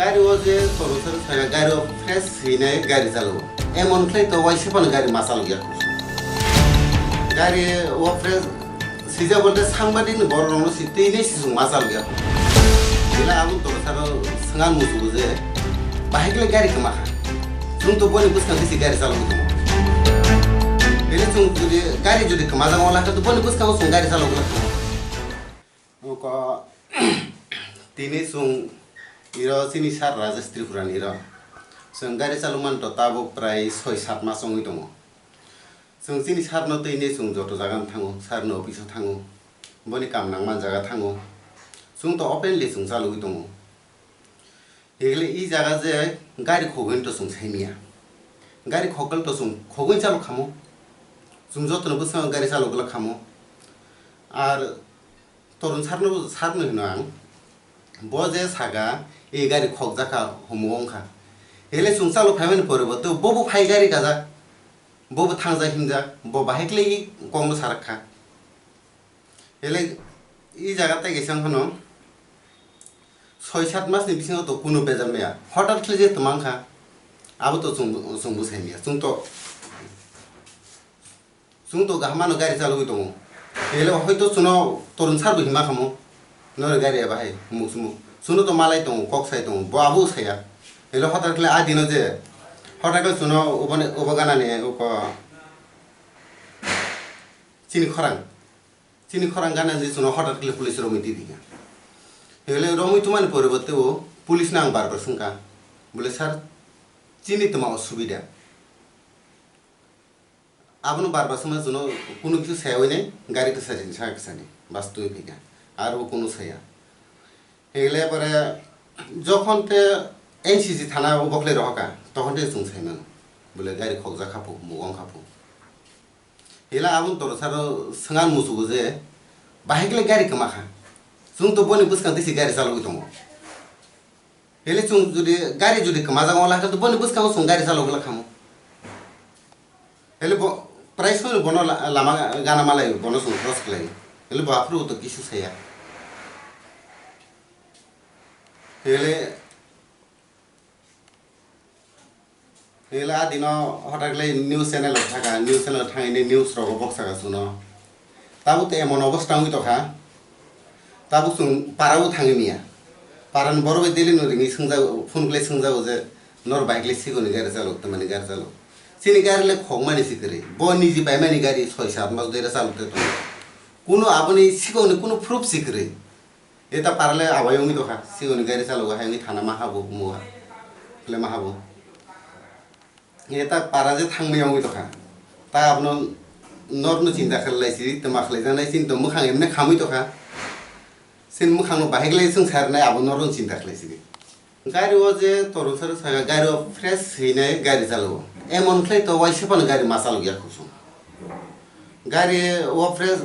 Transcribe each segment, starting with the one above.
गारियाव जे सरसर थागा गारियाव फ्रेश हैनाय गारि चालावो एमनख्लै तो वाइसेफान गारि मासाल गया गारि वो फ्रेश सिजा बोलते सांबादिन बरनो सितेने सिसुं मासाल गया दिला आमु सरसर संगान मुसुगो जे बाहायग्ले गारि कमा जों तो बनि बुसखां दिसि गारि चालावो दङ बेले जों जुदि गारि जुदि कमा जाङला तो बनि बुसखां जों गारि चालावो ओका तिने जों इरो सिनि सार राजेश त्रिपुरानि र जों गारि चालुमान तो ताबो प्राय 6-7 मास संगै दङ जों सिनि सारनो तैने जों जतो जागान थाङो सारनो अफिसाव थाङो बनि कामनां मान जागा थाङो जों तो ओपनलि जों चालुगै दङ एगले इ जागा जे गारि खगैन तो जों साइमिया गारि खगल तो जों खगै चालु खामो जों जतनो बसं गारि चालुगला खामो आर तरुन सारनो होनो आं बजे सागा ए गारि खग जाखा हमोंखा हेले जों चालु फाइमेन परबो तो बबो फाइ गारि गाजा बबो थांजा हिमजा ब बाहेकले कम सारखा हेले इ जागा ताइ गेसां हनो 6-7 मास नि बिसिङाव तो कुनु बेजारमाया हठात खले जे तमांखा आबो तो जों बुसाइमिया जों तो गाहामानो गारि चालुगै दङ हेले हयतो सुनो तरुन सारबो हिमा खामो नर गारिया बाहाय मुसुमु सुनो तो मालाय दङ कक्साय दङ बाबु साया हेले हठात खले आ दिनो जे हठात खले सुनो ओबगानाने ओक चिनि खरां गानाने सुनो हठात खले पुलिस रमिति दिगा हेले रमिति माने परबते ओ पुलिस नां बारबार सुंका बोले सर चिनि तमा असुबिदा आपनो बारबार समय सुनो कुनु किछु सायावै नै गारि कसारिन साकसानि बास्तु फिका आरो कुनु साया हेले परे जखन ते एनसीसी थाना बखले रहका तखन ते जों साइमान बोले गारि खगजा खाफु मुगं खाफु हेला आबुन तर सार संगान मुसुगो जे बाहायगले गारि कमाखा जों तो बनि बुसखां दिसि गारि चालुगै दङ हेले जों जुदि गारि जुदि कमा जाङला तो बनि बुसखां जों गारि चालुगला खामो हेले प्राय समय बन लामा गाना मालाय बन जों क्रस खालायो हेले बाफ्रु तो किसु साया हेले आ दिन हटाकले न्यूज चैनल थाका न्यूज चैनल थाङैने न्यूज रग बक्सागा सुनो ताबो ते एमन अवस्था हुइ तखा ताबो जों पाराबो थाङैमिया पारान बरबे दिलि न रिङि सोंजा फनखले सोंजाबो जे नर बाइकले सिगोनि गारि चालु त माने गारि चालु सिनि गारिले खगमानि सिकरे ब निजि बायमानि गारि 6-7 मास देरा चालुते त कुनु आबनि सिगोनि कुनु प्रूफ सिकरे एता पारले आबायंनि तखा सिगोनि गारि चालु हायनि थाना मा हाबो मुवा ले मा हाबो एता पारा जे थांमैयावनि तखा ता आपनो नरनो चिन्ता खालायसि त माखले जानाय सिन त मुखां एमने खामै तखा सिन मुखांनो बाहेगले जों सारनाय आबो नरनो चिन्ता खालायसि गारियाव जे तरसर सागा गारियाव फ्रेश हैनाय गारि चालावो एमनख्लै तो वाइसेफान गारि मासाल गया खुसु गारि वो फ्रेश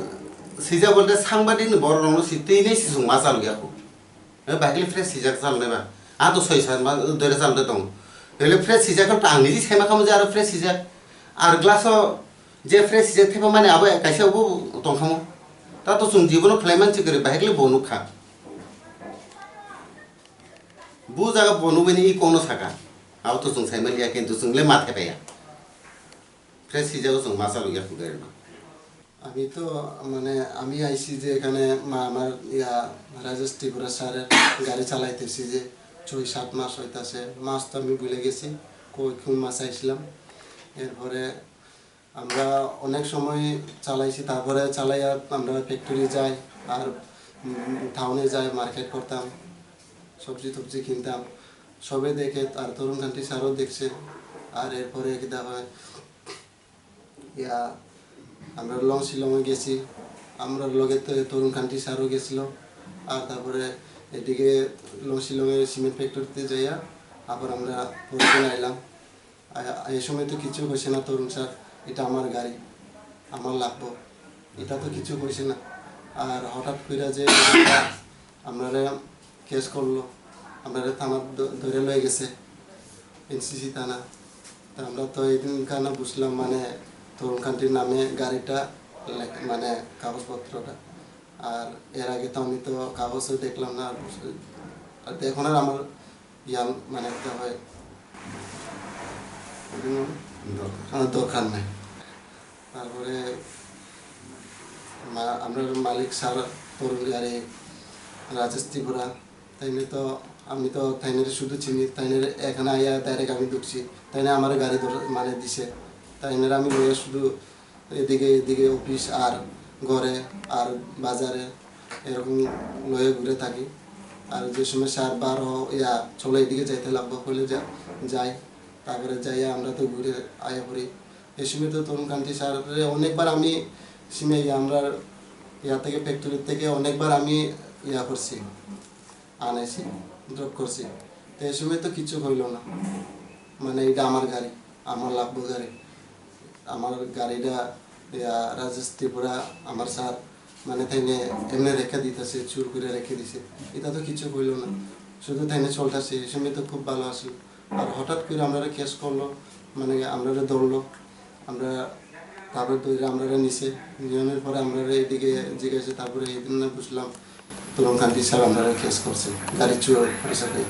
सिजा बोलते सांबादिन बरनो सितेने सिसुं मासाल गया खु बाहेगले फ्रेश सिजा चालनायबा आ तो 6-7 मास देरे चालदे दं हेले फ्रेश सिजाखौ आंनि जि सायमा खामो जे आरो फ्रेश सिजा आरो ग्लासआव जे फ्रेश सिजा थेबा माने आबो काइसेयावबो दंखामो ता तो जों जीवन खलायमान सिकरे बाहेगले बनुखा बु जागा बनुबेनि इ कोनो साका आउ तो जों साइमालिया किन्तु जोंले माथे पाया फ्रेश सिजाও जों मासाल गया खुगारिनो আমি তো মানে আমি আইছি যে এখানে আমার ইয়া রাজেশ ত্রিপুরা স্যারের গাড়ি চালাইতেছি যে 6-7 মাস হইতাছে মাস তো আমি ভুলে গেছি কোন মাস আইছিলাম এরপরে আমরা অনেক সময় চালাইছি তারপরে চালাইয়া আমরা ফ্যাক্টরি যাই আর টাউনে যাই মার্কেট করতাম সবজি টবজি কিনতাম সবে দেখে আর তরুণ কান্তি স্যারও দেখছে আর এরপরে কিটা হয় ইয়া আমরা লং শিলংয়ে গেছি আমরা লগে তরুণ কান্তি স্যারও গেছিল আর তারপরে এদিকে লং শিলংয়ে সিমেন্ট ফ্যাক্টরিতে যাইয়া আবার আমরা পরে আইলাম এই সময় তো কিছু কইছে না তরুণ স্যার এটা আমার গাড়ি আমার লাগবো এটা তো কিছু কইছে না আর হঠাৎ কইরা যে আমারে কেস করলো আমারে থানা ধরে লয়ে গেছে এনসিসি থানা তা আমরা তো এইদিন কানা বুঝলাম মানে তরুণ কান্তির নামে গাড়িটা মানে কাগজপত্রটা আর এর আগে তো আমি তো কাগজও দেখলাম না আর এখন আর আমার ইয়ান মানে একটা হয় দরকার। দরকার নাই। তারপরে আমরা মালিক স্যার তরুণ গাড়ি রাজেশ ত্রিপুরা তাইনে তো আমি তো তাইনের শুধু চিনি, তাইনের এখানে আইয়া ডাইরেক্ট আমি ঢুকছি, তাইনে আমার গাড়ি মানে দিছে, তাইনের আমি লয়ে শুধু এদিকে এদিকে অফিস আর ঘরে আর বাজারে এরকম লয়ে ঘুরে থাকি। আর যে সময় স্যার বার ইয়া চলে এদিকে যাইতে লাগবো হলে যাই, তারপরে যাইয়া আমরা তো ঘুরে আয়া পড়ি। এই সময় তো তরুণকান্তি স্যার অনেকবার আমি সিমে আমরা ইয়া থেকে ফ্যাক্টরি থেকে অনেকবার আমি ইয়া করছি, আনাইছি, ড্রপ করছি। তো এই সময় তো কিছু হইল না, মানে এটা আমার গাড়ি, আমার লাগবো গাড়ি, আমার গাড়িটা ইয়া রাজেশ ত্রিপুরা আমার স্যার মানে তাইনে এমনি রেখে দিতেছে, চুর করে রেখে দিছে, এটা তো কিছু হইল না, শুধু তাইনে চলতেছে। এই সময় তো খুব ভালো আসলো। আর হঠাৎ করে আমরা কেস করলো, মানে আমরা ধরলো, আমরা তারপরে তো আমরা নিচে নিয়মের পরে আমরা এদিকে জিজ্ঞাসা, তারপরে এই দিন বুঝলাম তরুণকান্তি স্যার আমরা কেস করছে গাড়ি চুর হিসাবে।